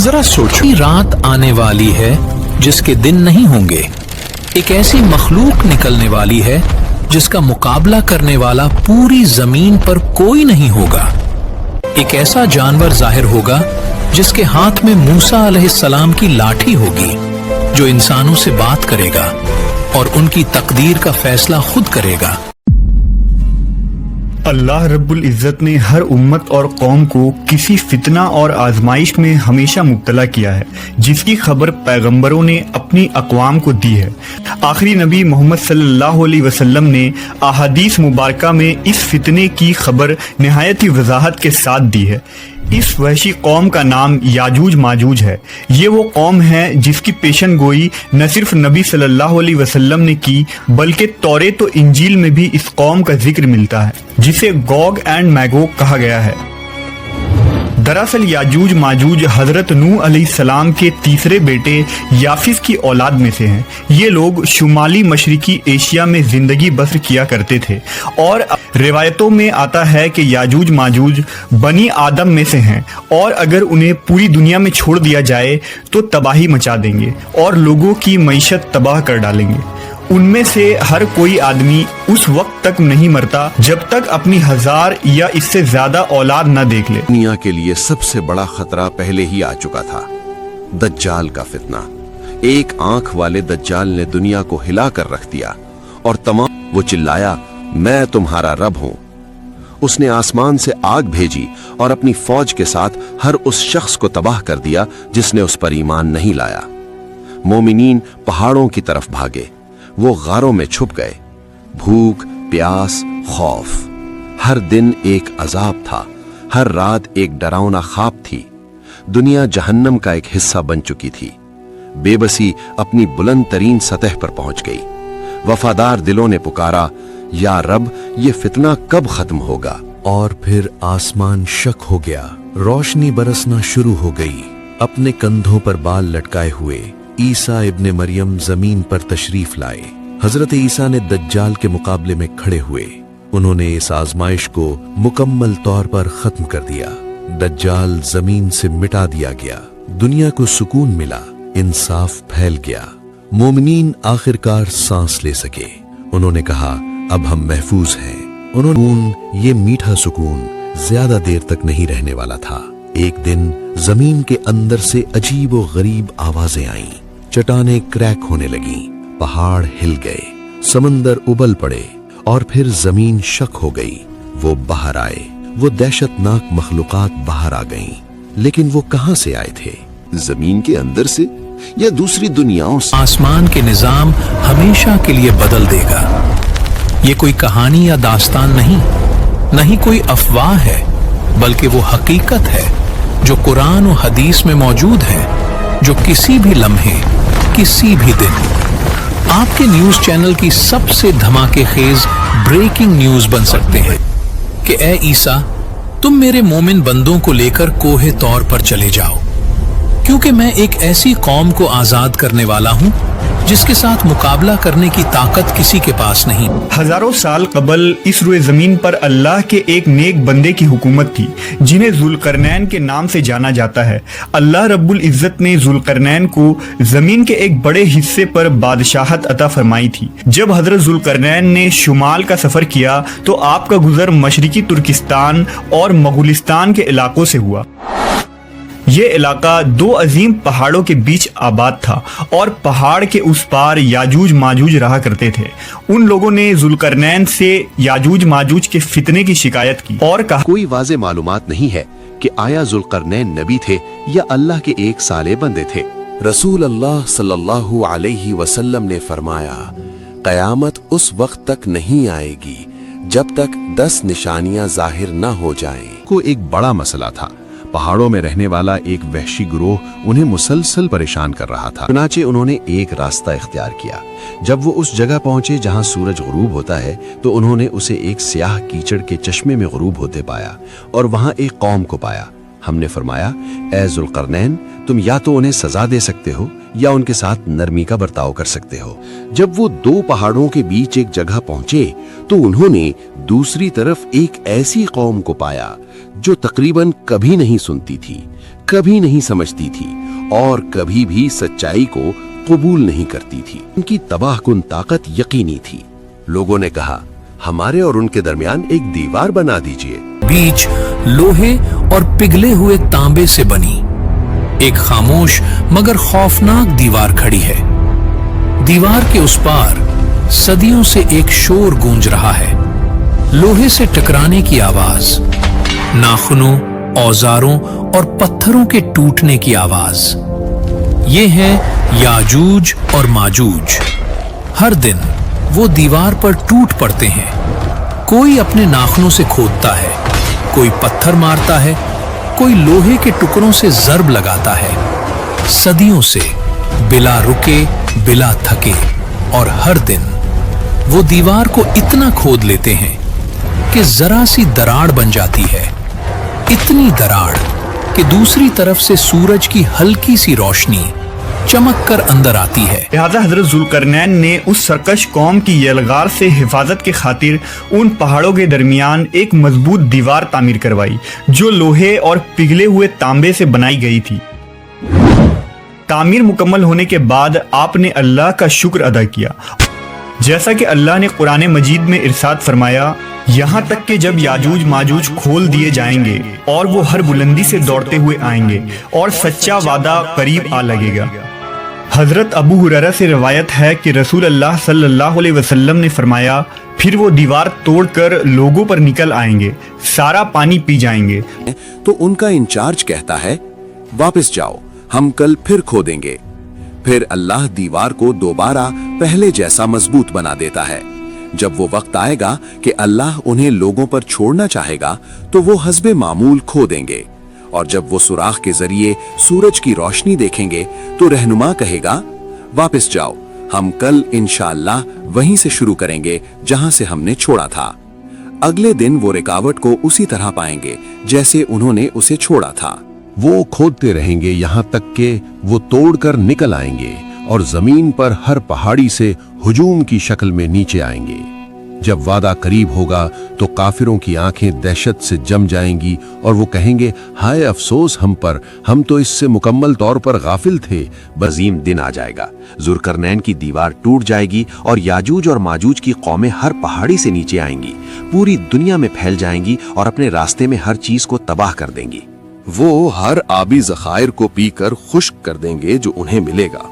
ذرا سوچو، رات آنے والی ہے جس کے دن نہیں ہوں گے، ایک ایسی مخلوق نکلنے والی ہے جس کا مقابلہ کرنے والا پوری زمین پر کوئی نہیں ہوگا، ایک ایسا جانور ظاہر ہوگا جس کے ہاتھ میں موسیٰ علیہ السلام کی لاٹھی ہوگی، جو انسانوں سے بات کرے گا اور ان کی تقدیر کا فیصلہ خود کرے گا۔ اللہ رب العزت نے ہر امت اور قوم کو کسی فتنہ اور آزمائش میں ہمیشہ مبتلا کیا ہے، جس کی خبر پیغمبروں نے اپنی اقوام کو دی ہے۔ آخری نبی محمد صلی اللہ علیہ وسلم نے احادیث مبارکہ میں اس فتنے کی خبر نہایت ہی وضاحت کے ساتھ دی ہے۔ اس وحشی قوم کا نام یاجوج ماجوج ہے۔ یہ وہ قوم ہے جس کی پیشن گوئی نہ صرف نبی صلی اللہ علیہ وسلم نے کی، بلکہ توریت و انجیل میں بھی اس قوم کا ذکر ملتا ہے، جسے گوگ اینڈ میگوگ کہا گیا ہے۔ دراصل یاجوج ماجوج حضرت نوح علیہ السلام کے تیسرے بیٹے یافس کی اولاد میں سے ہیں۔ یہ لوگ شمالی مشرقی ایشیا میں زندگی بسر کیا کرتے تھے، اور روایتوں میں آتا ہے کہ یاجوج ماجوج بنی آدم میں سے ہیں، اور اگر انہیں پوری دنیا میں چھوڑ دیا جائے تو تباہی مچا دیں گے اور لوگوں کی معیشت تباہ کر ڈالیں گے۔ ان میں سے ہر کوئی آدمی اس وقت تک نہیں مرتا جب تک اپنی 1000 یا اس سے زیادہ اولاد نہ دیکھ لے۔ دنیا کے لیے سب سے بڑا خطرہ پہلے ہی آ چکا تھا، دجال کا فتنہ۔ ایک آنکھ والے دجال نے دنیا کو ہلا کر رکھ دیا، اور تمام وہ چلایا، میں تمہارا رب ہوں۔ اس نے آسمان سے آگ بھیجی اور اپنی فوج کے ساتھ ہر اس شخص کو تباہ کر دیا جس نے اس پر ایمان نہیں لایا۔ مومنین پہاڑوں کی طرف بھاگے، وہ غاروں میں چھپ گئے۔ بھوک، پیاس، خوف، ہر دن ایک عذاب تھا، ہر رات ایک ڈراؤنا خواب تھی۔ دنیا جہنم کا ایک حصہ بن چکی تھی۔ بے بسی اپنی بلند ترین سطح پر پہنچ گئی۔ وفادار دلوں نے پکارا، یا رب، یہ فتنہ کب ختم ہوگا؟ اور پھر آسمان شک ہو گیا، روشنی برسنا شروع ہو گئی۔ اپنے کندھوں پر بال لٹکائے ہوئے عیسیٰ ابن مریم زمین پر تشریف لائے۔ حضرت عیسیٰ نے دجال کے مقابلے میں کھڑے ہوئے۔ انہوں نے اس آزمائش کو مکمل طور پر ختم کر دیا۔ دجال زمین سے مٹا دیا گیا، دنیا کو سکون ملا، انصاف پھیل گیا۔ مومنین آخرکار سانس لے سکے۔ انہوں نے کہا، اب ہم محفوظ ہیں۔ یہ میٹھا سکون زیادہ دیر تک نہیں رہنے والا تھا۔ ایک دن زمین کے اندر سے عجیب و غریب آوازیں آئیں، چٹانیں کریک ہونے لگیں، پہاڑ ہل گئے، سمندر ابل پڑے، اور پھر زمین شک ہو گئی۔ وہ باہر آئے، وہ دہشت ناک مخلوقات باہر آ گئیں، لیکن وہ کہاں سے آئے تھے؟ زمین کے اندر سے یا دوسری دنیاؤں سے؟ آسمان کے نظام ہمیشہ کے لیے بدل دے گا۔ یہ کوئی کہانی یا داستان نہیں کوئی افواہ ہے، بلکہ وہ حقیقت ہے جو قرآن و حدیث میں موجود ہے، جو کسی بھی لمحے، کسی بھی دن آپ کے نیوز چینل کی سب سے دھماکے خیز بریکنگ نیوز بن سکتے ہیں کہ اے عیسیٰ، تم میرے مومن بندوں کو لے کر کوہ طور پر چلے جاؤ، کیونکہ میں ایک ایسی قوم کو آزاد کرنے والا ہوں جس کے ساتھ مقابلہ کرنے کی طاقت کسی کے پاس نہیں۔ ہزاروں سال قبل اس روئے زمین پر اللہ کے ایک نیک بندے کی حکومت تھی، جنہیں ذوالقرنین کے نام سے جانا جاتا ہے۔ اللہ رب العزت نے ذوالقرنین کو زمین کے ایک بڑے حصے پر بادشاہت عطا فرمائی تھی۔ جب حضرت ذوالقرنین نے شمال کا سفر کیا تو آپ کا گزر مشرقی ترکستان اور مغولستان کے علاقوں سے ہوا۔ یہ علاقہ دو عظیم پہاڑوں کے بیچ آباد تھا، اور پہاڑ کے اس پار یاجوج ماجوج رہا کرتے تھے۔ ان لوگوں نے ذوالقرنین سے یاجوج ماجوج کے فتنے کی شکایت کی اور کہا، کوئی واضح معلومات نہیں ہے کہ آیا ذوالقرنین نبی تھے یا اللہ کے ایک صالح بندے تھے۔ رسول اللہ صلی اللہ علیہ وسلم نے فرمایا، قیامت اس وقت تک نہیں آئے گی جب تک 10 نشانیاں ظاہر نہ ہو جائیں۔ کو ایک بڑا مسئلہ تھا، پہاڑوں میں رہنے والا ایک وحشی گروہ انہیں مسلسل پریشان کر رہا تھا۔ چنانچہ انہوں نے ایک راستہ اختیار کیا۔ جب وہ اس جگہ پہنچے جہاں سورج غروب ہوتا ہے تو انہوں نے اسے ایک سیاہ کیچڑ کے چشمے میں غروب ہوتے پایا، اور وہاں ایک قوم کو پایا۔ ہم نے فرمایا، اے ذوالقرنین، تم یا تو انہیں سزا دے سکتے ہو یا ان کے ساتھ نرمی کا برتاؤ کر سکتے ہو۔ جب وہ 2 پہاڑوں کے بیچ ایک جگہ پہنچے تو انہوں نے دوسری طرف ایک ایسی قوم کو پایا جو تقریباً کبھی نہیں سنتی تھی، कभी नहीं समझती थी और कभी भी सच्चाई को कबूल नहीं करती थी। उनकी तबाहकुन ताकत यकीनी थी। लोगों ने कहा, हमारे और उनके दरमियान एक दीवार बना दीजिए। बीच लोहे और पिघले हुए तांबे से बनी एक खामोश मगर खौफनाक दीवार खड़ी है। दीवार के उस पार सदियों से एक शोर गूंज रहा है, लोहे से टकराने की आवाज, नाखूनों, औजारों और पत्थरों के टूटने की आवाज। ये है याजूज और माजूज। हर दिन वो दीवार पर टूट पड़ते हैं। कोई अपने नाखूनों से खोदता है, कोई पत्थर मारता है, कोई लोहे के टुकड़ों से जर्ब लगाता है। सदियों से बिला रुके, बिला थके, और हर दिन वो दीवार को इतना खोद लेते हैं कि जरा सी दरार बन जाती है। इतनी दरार कि दूसरी तरफ से सूरज की हल्की सी रोशनी चमक कर अंदर आती है। लिहाजा हजरत जुल्करनैन ने उस सरकश कौम की यलगार से हिफाजत के खातिर उन पहाड़ों के दरमियान एक मजबूत दीवार तामीर करवाई, जो लोहे और पिघले हुए तांबे से बनाई गई थी। तामीर मुकम्मल होने के बाद आपने अल्लाह का शुक्र अदा किया, जैसा कि अल्लाह ने कुरान मजीद में इरशाद फरमाया, यहाँ तक कि जब याजूज माजूज खोल दिए जाएंगे और वो हर बुलंदी से दौड़ते हुए आएंगे और सच्चा वादा करीब आ लगेगा। हजरत अबू हुरैरा से रिवायत है कि रसूल अल्लाह सल्लल्लाहु अलैहि वसल्लम ने फरमाया, फिर वो दीवार तोड़कर लोगों पर निकल आएंगे, सारा पानी पी जाएंगे। तो उनका इंचार्ज कहता है, वापस जाओ, हम कल फिर खोदेंगे। फिर अल्लाह दीवार को दोबारा पहले जैसा मजबूत बना देता है। जब वो वक्त आएगा कि अल्लाह उन्हें लोगों पर छोड़ना चाहेगा, तो वो हस्बे मामूल खोदेंगे, और जब वो सुराख के जरिए सूरज की रोशनी देखेंगे तो रहनुमा कहेगा, वापस जाओ, हम कल इंशाअल्लाह वहीं से शुरू करेंगे जहां से हमने छोड़ा था। अगले दिन वो रुकावट को उसी तरह पाएंगे जैसे उन्होंने उसे छोड़ा था। वो खोदते रहेंगे यहाँ तक कि वो तोड़कर निकल आएंगे और जमीन पर हर पहाड़ी से हुजूम की शक्ल में नीचे आएंगे। जब वादा करीब होगा तो काफिरों की आंखें दहशत से जम जाएंगी और वो कहेंगे, हाय अफसोस हम पर, हम तो इससे मुकम्मल तौर पर गाफिल थे। अजीम दिन आ जाएगा, जुल्करनैन की दीवार टूट जाएगी और याजूज और माजूज की कौमें हर पहाड़ी से नीचे आएंगी, पूरी दुनिया में फैल जाएंगी और अपने रास्ते में हर चीज को तबाह कर देंगी। वो हर आबी ज़खायर को पीकर खुश्क कर देंगे जो उन्हें मिलेगा।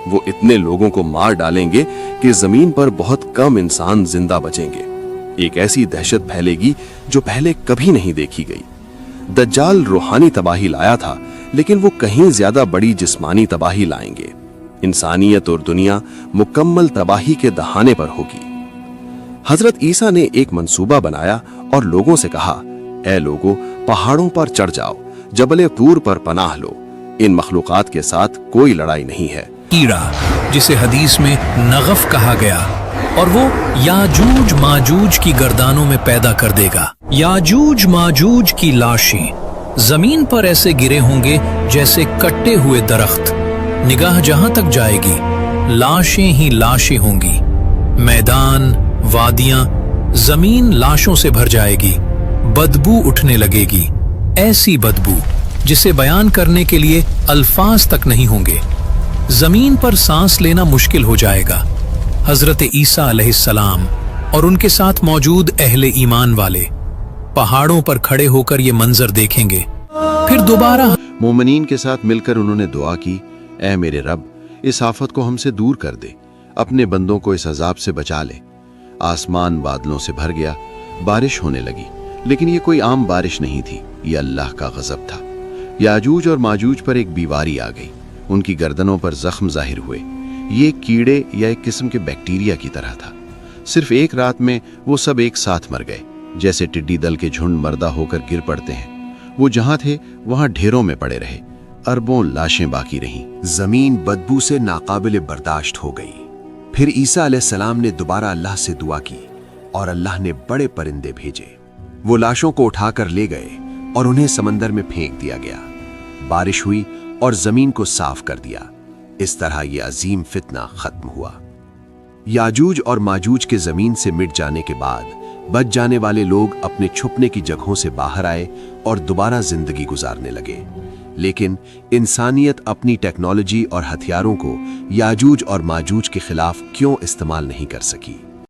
वो इतने लोगों को मार डालेंगे कि जमीन पर बहुत कम इंसान जिंदा बचेंगे। एक ऐसी दहशत फैलेगी जो पहले कभी नहीं देखी गई। दज्जाल रूहानी तबाही लाया था, लेकिन वो कहीं ज्यादा बड़ी जिस्मानी तबाही लाएंगे। इंसानियत और दुनिया मुकम्मल तबाही के दहाने पर होगी। हजरत ईसा ने एक मंसूबा बनाया और लोगों से कहा, ए लोगों, पहाड़ों पर चढ़ जाओ, जबल तूर पर पनाह लो। इन मखलूकात के साथ कोई लड़ाई नहीं है। कीड़ा, जिसे हदीस में नगफ कहा गया, और वो याजूज माजूज की गर्दानों में पैदा कर देगा। याजूज माजूज की लाशें जमीन पर ऐसे गिरे होंगे जैसे कटे हुए दरख्त। निगाह जहां तक जाएगी लाशें ही लाशें होंगी। मैदान, वादियां, जमीन लाशों से भर जाएगी। बदबू उठने लगेगी, ऐसी बदबू जिसे बयान करने के लिए अल्फाज तक नहीं होंगे। जमीन पर सांस लेना मुश्किल हो जाएगा। हजरत ईसा अलैहिस्सलाम और उनके साथ मौजूद अहले ईमान वाले पहाड़ों पर खड़े होकर ये मंजर देखेंगे। फिर दोबारा मोमिनीन के साथ मिलकर उन्होंने दुआ की, ऐ मेरे रब, इस आफत को हमसे दूर कर दे, अपने बंदों को इस अजाब से बचा ले। आसमान बादलों से भर गया, बारिश होने लगी, लेकिन ये कोई आम बारिश नहीं थी, ये अल्लाह का गजब था। याजूज और माजूज पर एक बीमारी आ गई, उनकी गर्दनों पर जख्म जाहिर हुए। ये कीड़े या एक किस्म के बैक्टीरिया की तरह था। सिर्फ एक रात में वो सब एक साथ मर गए, जैसे टिड्डी दल के झुंड मर्दा होकर गिर पड़ते हैं। वो जहां थे वहां ढेरों में पड़े रहे, अरबों लाशें बाकी रहीं। जमीन बदबू से नाकाबिले बर्दाश्त हो गई। फिर ईसा अलैहिस्सलाम ने दोबारा अल्लाह से दुआ की और अल्लाह ने बड़े परिंदे भेजे। वो लाशों को उठाकर ले गए और उन्हें समंदर में फेंक दिया गया। बारिश हुई और जमीन को साफ कर दिया। इस तरह यह अजीम फितना खत्म हुआ। याजूज और माजूज के जमीन से मिट जाने के बाद बच जाने वाले लोग अपने छुपने की जगहों से बाहर आए और दोबारा जिंदगी गुजारने लगे। لیکن انسانیت اپنی ٹیکنالوجی اور ہتھیاروں کو یاجوج اور ماجوج کے خلاف کیوں استعمال نہیں کر سکی؟